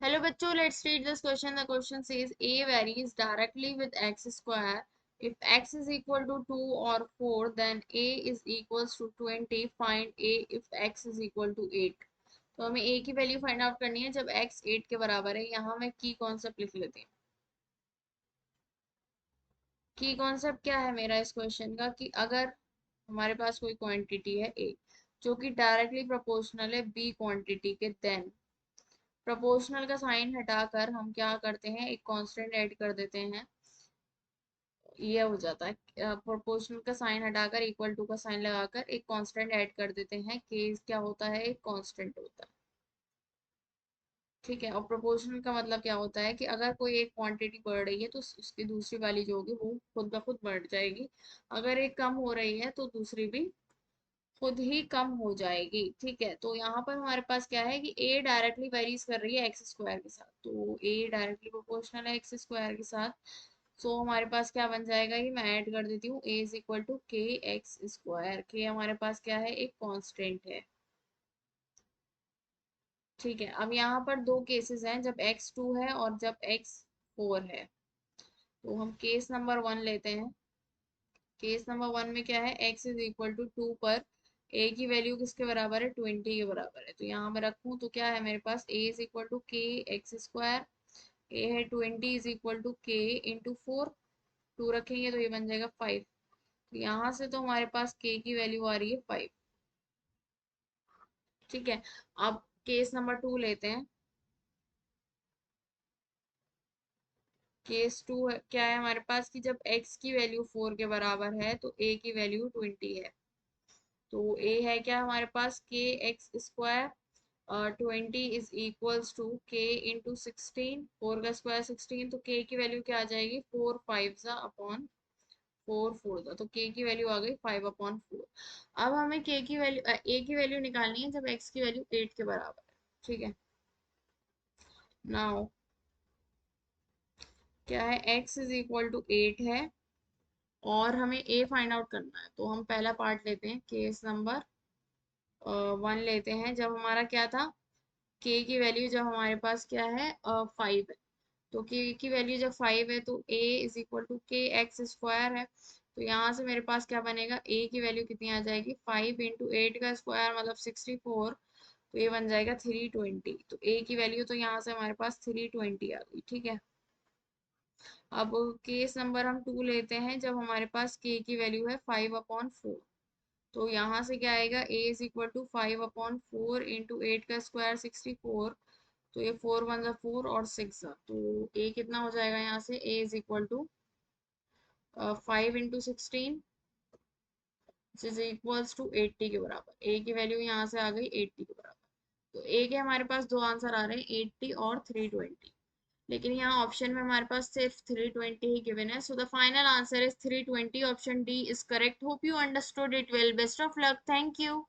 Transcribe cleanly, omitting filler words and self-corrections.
Hello bachcho, let's read this question. The question says A varies directly with x square. If x is equal to 2 or 4, then A is equals to 20. Find A if x is equal to 8. तो हमें A की value find out करनी है जब x 8 के बराबर है। यहाँ में की कॉन्सेप्ट लिख लेते हैं। की कॉन्सेप्ट क्या है मेरा इस क्वेश्चन का कि अगर हमारे पास कोई क्वांटिटी है A जो कि डायरेक्टली प्रोपोर्शनल है B क्वांटिटी के, देन प्रोपोर्शनल का साइन हटाकर हम क्या करते हैं, एक कांस्टेंट ऐड कर देते हैं। ये हो जाता है प्रोपोर्शनल का साइन हटाकर इक्वल टू का साइन लगाकर एक कांस्टेंट ऐड कर देते हैं। के क्या होता है, एक कांस्टेंट होता है। ठीक है। और प्रोपोर्शनल का मतलब क्या होता है कि अगर कोई एक क्वांटिटी बढ़ रही है तो उसकी दूसरी वाली जो होगी वो खुद ब खुद बढ़ जाएगी। अगर एक कम हो रही है तो दूसरी भी खुद ही कम हो जाएगी। ठीक है। तो यहाँ पर हमारे पास क्या है कि ए डायरेक्टली वेरीज कर रही है एक्स स्क्वायर के साथ, तो ए डायरेक्टली प्रोपोर्शनल है एक्स स्क्वायर के साथ। सो हमारे पास क्या बन जाएगा, ये मैं ऐड कर देती हूँ, ए इज इक्वल टू के एक्स स्क्वायर। के हमारे पास क्या है, एक कांस्टेंट है। ठीक है। अब यहाँ पर दो केसेस हैं, जब x2 है और जब x4 है। तो हम केस नंबर 1 लेते हैं। केस नंबर 1 में क्या है, x इज इक्वल टू 2 पर a की वैल्यू किसके बराबर है, 20 के बराबर है। तो यहाँ मैं रखूँ तो क्या है मेरे पास, a इज इक्वल टू के एक्स स्क्वायर। ए है 20 is equal to K into 4। 2 रखेंगे तो ये बन जाएगा 5। तो यहाँ से तो हमारे पास k की वैल्यू आ रही है 5। ठीक है। अब केस नंबर 2 लेते हैं। केस 2 क्या है हमारे पास कि जब x की वैल्यू 4 के बराबर है तो a की वैल्यू 20 है। तो a है क्या हमारे पास, K x square. 20 is equals to K into 16। 4 का स्क्वायर 16, तो k की वैल्यू क्या आ जाएगी, 4 5 ज़ा अपॉन 4 4 ज़ा, तो k की वैल्यू आ गई 5 अपॉन 4। अब हमें k की वैल्यू a की वैल्यू निकालनी है जब x की वैल्यू 8 के बराबर है। ठीक है। नाउ क्या है, x इज इक्वल टू 8 है और हमें a फाइंड आउट करना है। तो हम पहला पार्ट लेते हैं, केस नंबर 1 लेते हैं। जब हमारा क्या था, k की वैल्यू जब हमारे पास क्या है, 5 है। तो k की वैल्यू जब 5 है तो a इज इक्वल टू के एक्स स्क्वायर है। तो यहाँ से मेरे पास क्या बनेगा, a की वैल्यू कितनी आ जाएगी, 5 इंटू 8 का स्क्वायर मतलब 64। तो ये बन जाएगा 320। तो a की वैल्यू तो यहाँ से हमारे पास 320 आ गई। ठीक है। अब केस नंबर हम 2 लेते हैं, जब हमारे पास k की वैल्यू है 5 अपॉन 4। तो यहाँ से क्या आएगा, a is equal to 5 upon 4 into 8 का स्क्वायर 64। तो ये 4 1 ज़ा 4 और 6 ज़ा, तो a कितना हो जाएगा यहाँ से, a is equal to 5 into 16 is equals to 80 के बराबर। a की वैल्यू यहाँ से आ गई 80 के बराबर। तो a के हमारे पास दो आंसर आ रहे हैं, 80 और 320। लेकिन यहाँ ऑप्शन में हमारे पास सिर्फ 320 ही गिवन है। So the final answer is 320। Option D is correct. Hope you understood it well. Best of luck. Thank you.